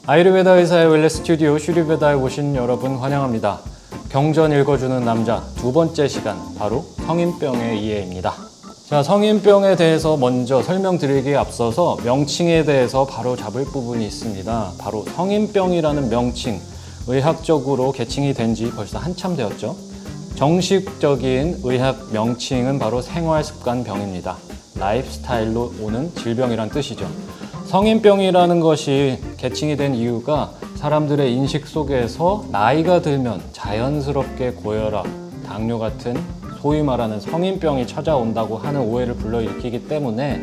아유르베다 의사의 웰네스 스튜디오 슈리베다에 오신 여러분 환영합니다. 경전 읽어주는 남자 두 번째 시간, 바로 성인병의 이해입니다. 자, 성인병에 대해서 먼저 설명드리기에 앞서서 명칭에 대해서 바로 잡을 부분이 있습니다. 바로 성인병이라는 명칭, 의학적으로 개칭이 된 지 벌써 한참 되었죠. 정식적인 의학 명칭은 바로 생활습관병입니다. 라이프스타일로 오는 질병이란 뜻이죠. 성인병이라는 것이 개칭이 된 이유가 사람들의 인식 속에서 나이가 들면 자연스럽게 고혈압, 당뇨 같은 소위 말하는 성인병이 찾아온다고 하는 오해를 불러일으키기 때문에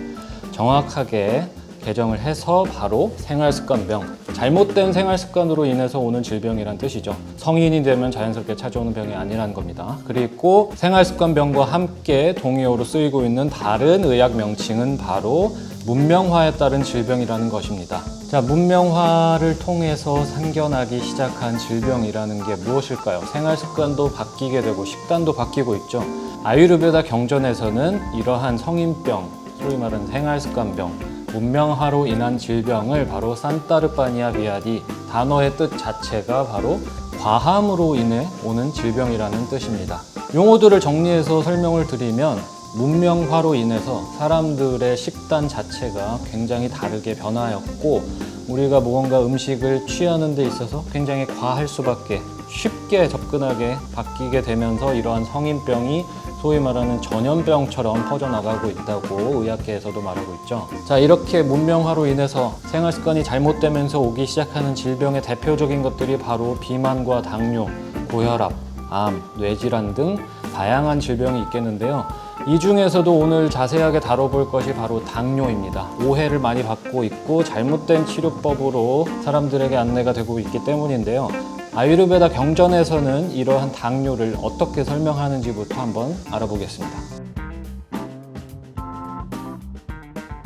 정확하게 개정을 해서 바로 생활습관병, 잘못된 생활습관으로 인해서 오는 질병이란 뜻이죠. 성인이 되면 자연스럽게 찾아오는 병이 아니라는 겁니다. 그리고 생활습관병과 함께 동의어로 쓰이고 있는 다른 의학 명칭은 바로 문명화에 따른 질병이라는 것입니다. 자, 문명화를 통해서 생겨나기 시작한 질병이라는 게 무엇일까요? 생활습관도 바뀌게 되고 식단도 바뀌고 있죠. 아유르베다 경전에서는 이러한 성인병, 소위 말하는 생활습관병, 문명화로 인한 질병을 바로 산타르파니아 비아디, 단어의 뜻 자체가 바로 과함으로 인해 오는 질병이라는 뜻입니다. 용어들을 정리해서 설명을 드리면 문명화로 인해서 사람들의 식단 자체가 굉장히 다르게 변화했고, 우리가 무언가 음식을 취하는 데 있어서 굉장히 과할 수밖에, 쉽게 접근하게 바뀌게 되면서 이러한 성인병이 소위 말하는 전염병처럼 퍼져나가고 있다고 의학계에서도 말하고 있죠. 자, 이렇게 문명화로 인해서 생활습관이 잘못되면서 오기 시작하는 질병의 대표적인 것들이 바로 비만과 당뇨, 고혈압, 암, 뇌질환 등 다양한 질병이 있겠는데요. 이 중에서도 오늘 자세하게 다뤄볼 것이 바로 당뇨입니다. 오해를 많이 받고 있고 잘못된 치료법으로 사람들에게 안내가 되고 있기 때문인데요. 아유르베다 경전에서는 이러한 당뇨를 어떻게 설명하는지부터 한번 알아보겠습니다.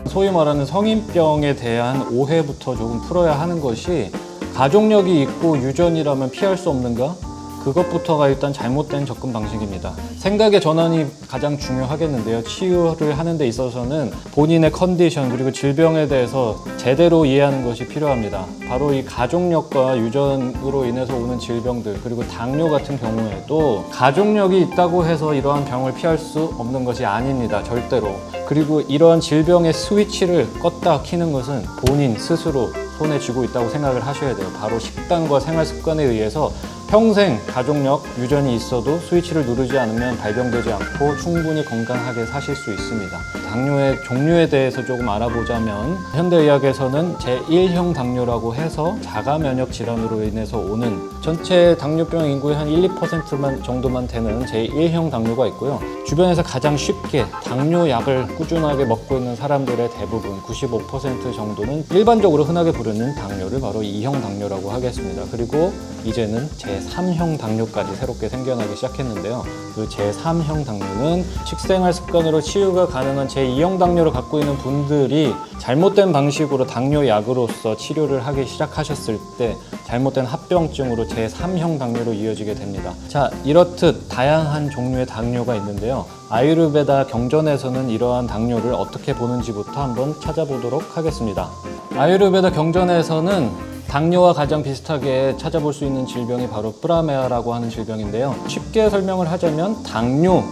소위 말하는 성인병에 대한 오해부터 조금 풀어야 하는 것이, 가족력이 있고 유전이라면 피할 수 없는가? 그것부터가 일단 잘못된 접근 방식입니다. 생각의 전환이 가장 중요하겠는데요. 치유를 하는 데 있어서는 본인의 컨디션 그리고 질병에 대해서 제대로 이해하는 것이 필요합니다. 바로 이 가족력과 유전으로 인해서 오는 질병들, 그리고 당뇨 같은 경우에도 가족력이 있다고 해서 이러한 병을 피할 수 없는 것이 아닙니다. 절대로. 그리고 이러한 질병의 스위치를 껐다 켜는 것은 본인 스스로 손에 쥐고 있다고 생각을 하셔야 돼요. 바로 식단과 생활습관에 의해서 평생 가족력, 유전이 있어도 스위치를 누르지 않으면 발병되지 않고 충분히 건강하게 사실 수 있습니다. 당뇨의 종류에 대해서 조금 알아보자면, 현대의학에서는 제1형 당뇨라고 해서 자가 면역 질환으로 인해서 오는, 전체 당뇨병 인구의 한 1, 2% 정도만 되는 제1형 당뇨가 있고요. 주변에서 가장 쉽게 당뇨약을 꾸준하게 먹고 있는 사람들의 대부분 95% 정도는 일반적으로 흔하게 부르는 당뇨를 바로 2형 당뇨라고 하겠습니다. 그리고 이제는 제3형 당뇨까지 새롭게 생겨나기 시작했는데요. 그 제3형 당뇨는 식생활 습관으로 치유가 가능한 제2형 당뇨를 갖고 있는 분들이 잘못된 방식으로 당뇨약으로서 치료를 하기 시작하셨을 때 잘못된 합병증으로 제3형 당뇨로 이어지게 됩니다. 자, 이렇듯 다양한 종류의 당뇨가 있는데요. 아유르베다 경전에서는 이러한 당뇨를 어떻게 보는지부터 한번 찾아보도록 하겠습니다. 아유르베다 경전에서는 당뇨와 가장 비슷하게 찾아볼 수 있는 질병이 바로 프라메아라고 하는 질병인데요. 쉽게 설명을 하자면 당뇨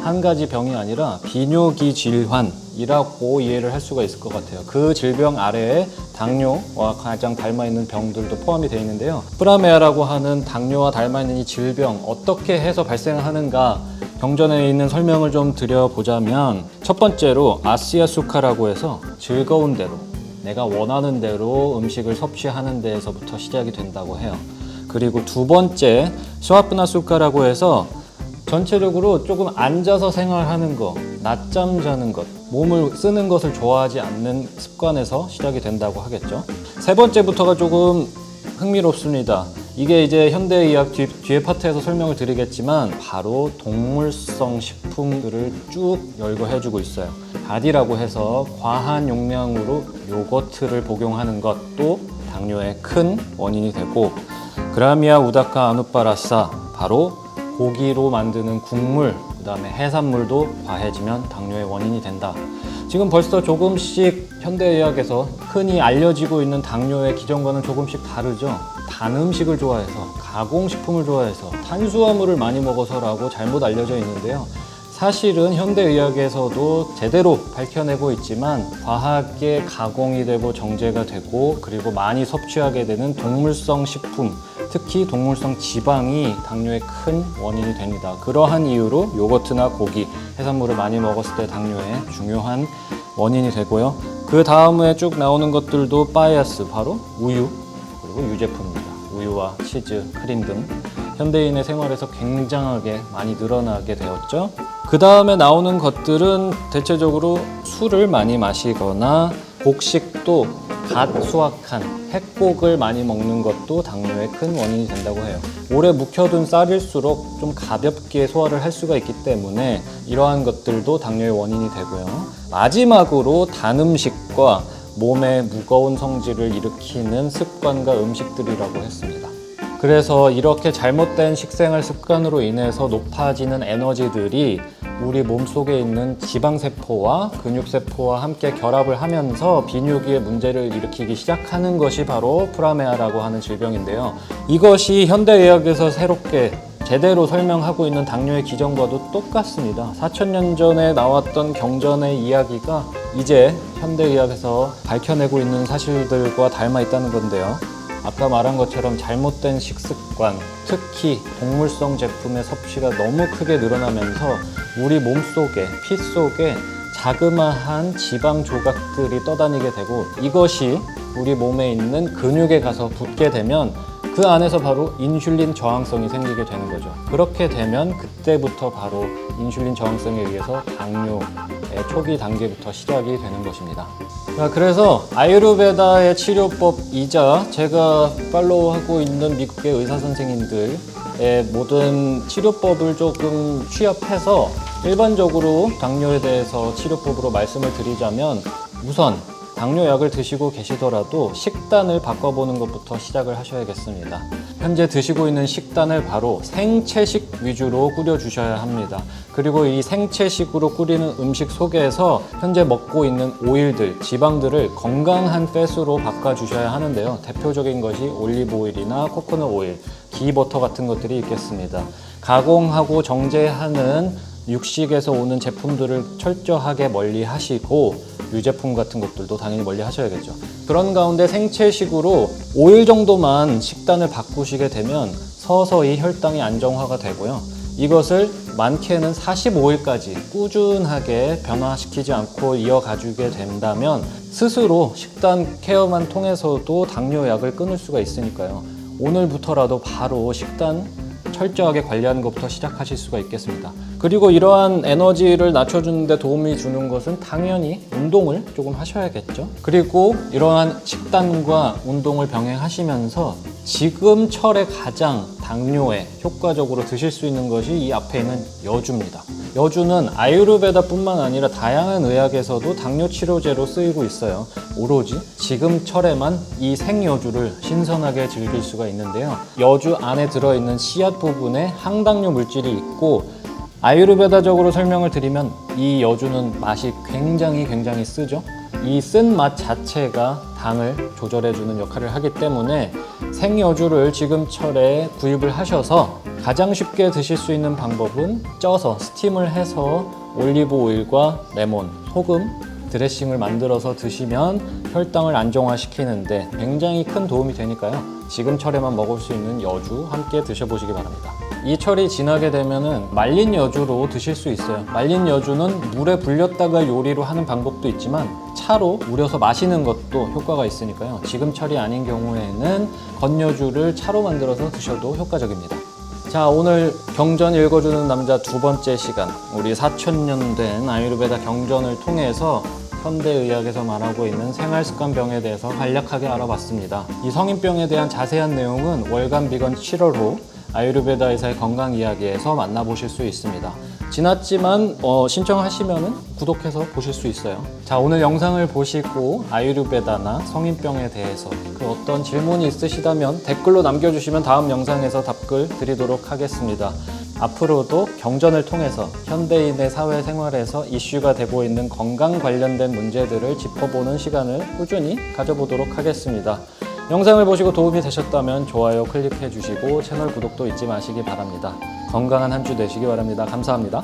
한 가지 병이 아니라 비뇨기 질환이라고 이해를 할 수가 있을 것 같아요. 그 질병 아래에 당뇨와 가장 닮아있는 병들도 포함이 되어 있는데요. 프라메아라고 하는 당뇨와 닮아있는 이 질병, 어떻게 해서 발생하는가, 경전에 있는 설명을 좀 드려보자면, 첫 번째로 아시아 수카라고 해서 즐거운 대로, 내가 원하는 대로 음식을 섭취하는 데에서부터 시작이 된다고 해요. 그리고 두 번째, 스와프나 수카라고 해서 전체적으로 조금 앉아서 생활하는 거, 낮잠 자는 것, 몸을 쓰는 것을 좋아하지 않는 습관에서 시작이 된다고 하겠죠. 세 번째부터가 조금 흥미롭습니다. 이게 이제 현대의학 뒤에 파트에서 설명을 드리겠지만 바로 동물성 식품들을 쭉 열거해주고 있어요. 가디라고 해서 과한 용량으로 요거트를 복용하는 것도 당뇨의 큰 원인이 되고, 그라미아 우다카 아누파라사, 바로 고기로 만드는 국물, 그 다음에 해산물도 과해지면 당뇨의 원인이 된다. 지금 벌써 조금씩 현대의학에서 흔히 알려지고 있는 당뇨의 기전과는 조금씩 다르죠. 단 음식을 좋아해서, 가공식품을 좋아해서, 탄수화물을 많이 먹어서라고 잘못 알려져 있는데요. 사실은 현대의학에서도 제대로 밝혀내고 있지만 과하게 가공이 되고 정제가 되고 그리고 많이 섭취하게 되는 동물성 식품, 특히 동물성 지방이 당뇨의 큰 원인이 됩니다. 그러한 이유로 요거트나 고기, 해산물을 많이 먹었을 때 당뇨의 중요한 원인이 되고요. 그 다음에 쭉 나오는 것들도 바이아스, 바로 우유, 그리고 유제품입니다. 우유와 치즈, 크림 등 현대인의 생활에서 굉장하게 많이 늘어나게 되었죠. 그 다음에 나오는 것들은 대체적으로 술을 많이 마시거나 곡식도 갓 수확한 핵곡을 많이 먹는 것도 당뇨의 큰 원인이 된다고 해요. 오래 묵혀둔 쌀일수록 좀 가볍게 소화를 할 수가 있기 때문에 이러한 것들도 당뇨의 원인이 되고요. 마지막으로 단 음식과 몸의 무거운 성질을 일으키는 습관과 음식들이라고 했습니다. 그래서 이렇게 잘못된 식생활 습관으로 인해서 높아지는 에너지들이 우리 몸속에 있는 지방세포와 근육세포와 함께 결합을 하면서 비뇨기의 문제를 일으키기 시작하는 것이 바로 프라메아라고 하는 질병인데요. 이것이 현대의학에서 새롭게 제대로 설명하고 있는 당뇨의 기전과도 똑같습니다. 4000년 전에 나왔던 경전의 이야기가 이제 현대의학에서 밝혀내고 있는 사실들과 닮아 있다는 건데요. 아까 말한 것처럼 잘못된 식습관, 특히 동물성 제품의 섭취가 너무 크게 늘어나면서 우리 몸속에, 피 속에 자그마한 지방 조각들이 떠다니게 되고 이것이 우리 몸에 있는 근육에 가서 붙게 되면 그 안에서 바로 인슐린 저항성이 생기게 되는 거죠. 그렇게 되면 그때부터 바로 인슐린 저항성에 의해서 당뇨의 초기 단계부터 시작이 되는 것입니다. 자, 그래서 아유르베다의 치료법이자 제가 팔로우하고 있는 미국의 의사 선생님들의 모든 치료법을 조금 취합해서 일반적으로 당뇨에 대해서 치료법으로 말씀을 드리자면 우선 당뇨약을 드시고 계시더라도 식단을 바꿔보는 것부터 시작을 하셔야겠습니다. 현재 드시고 있는 식단을 바로 생채식 위주로 꾸려주셔야 합니다. 그리고 이 생채식으로 꾸리는 음식 속에서 현재 먹고 있는 오일들, 지방들을 건강한 팻으로 바꿔주셔야 하는데요. 대표적인 것이 올리브 오일이나 코코넛 오일, 기버터 같은 것들이 있겠습니다. 가공하고 정제하는 육식에서 오는 제품들을 철저하게 멀리 하시고 유제품 같은 것들도 당연히 멀리 하셔야겠죠. 그런 가운데 생채식으로 5일 정도만 식단을 바꾸시게 되면 서서히 혈당이 안정화가 되고요. 이것을 많게는 45일까지 꾸준하게 변화시키지 않고 이어가주게 된다면 스스로 식단 케어만 통해서도 당뇨약을 끊을 수가 있으니까요. 오늘부터라도 바로 식단 철저하게 관리하는 것부터 시작하실 수가 있겠습니다. 그리고 이러한 에너지를 낮춰주는 데 도움이 주는 것은 당연히 운동을 조금 하셔야겠죠. 그리고 이러한 식단과 운동을 병행하시면서 지금 철에 가장 당뇨에 효과적으로 드실 수 있는 것이 이 앞에 있는 여주입니다. 여주는 아유르베다뿐만 아니라 다양한 의학에서도 당뇨 치료제로 쓰이고 있어요. 오로지 지금 철에만 이 생여주를 신선하게 즐길 수가 있는데요. 여주 안에 들어있는 씨앗 부분에 항당뇨 물질이 있고 아유르베다적으로 설명을 드리면 이 여주는 맛이 굉장히 쓰죠. 이 쓴 맛 자체가 당을 조절해주는 역할을 하기 때문에 생여주를 지금 철에 구입을 하셔서 가장 쉽게 드실 수 있는 방법은 쪄서 스팀을 해서 올리브 오일과 레몬, 소금, 드레싱을 만들어서 드시면 혈당을 안정화시키는데 굉장히 큰 도움이 되니까요. 지금 철에만 먹을 수 있는 여주 함께 드셔보시기 바랍니다. 이 철이 지나게 되면은 말린 여주로 드실 수 있어요. 말린 여주는 물에 불렸다가 요리로 하는 방법도 있지만 차로 우려서 마시는 것도 효과가 있으니까요. 지금 철이 아닌 경우에는 건여주를 차로 만들어서 드셔도 효과적입니다. 자, 오늘 경전 읽어주는 남자 두 번째 시간, 우리 4000년 된 아유르베다 경전을 통해서 현대의학에서 말하고 있는 생활습관병에 대해서 간략하게 알아봤습니다. 이 성인병에 대한 자세한 내용은 월간 비건 7월호 아유르베다 의사의 건강 이야기에서 만나보실 수 있습니다. 지났지만 신청하시면 구독해서 보실 수 있어요. 자, 오늘 영상을 보시고 아유르베다나 성인병에 대해서 그 어떤 질문이 있으시다면 댓글로 남겨주시면 다음 영상에서 답글 드리도록 하겠습니다. 앞으로도 경전을 통해서 현대인의 사회생활에서 이슈가 되고 있는 건강 관련된 문제들을 짚어보는 시간을 꾸준히 가져보도록 하겠습니다. 영상을 보시고 도움이 되셨다면 좋아요 클릭해 주시고 채널 구독도 잊지 마시기 바랍니다. 건강한 한 주 되시기 바랍니다. 감사합니다.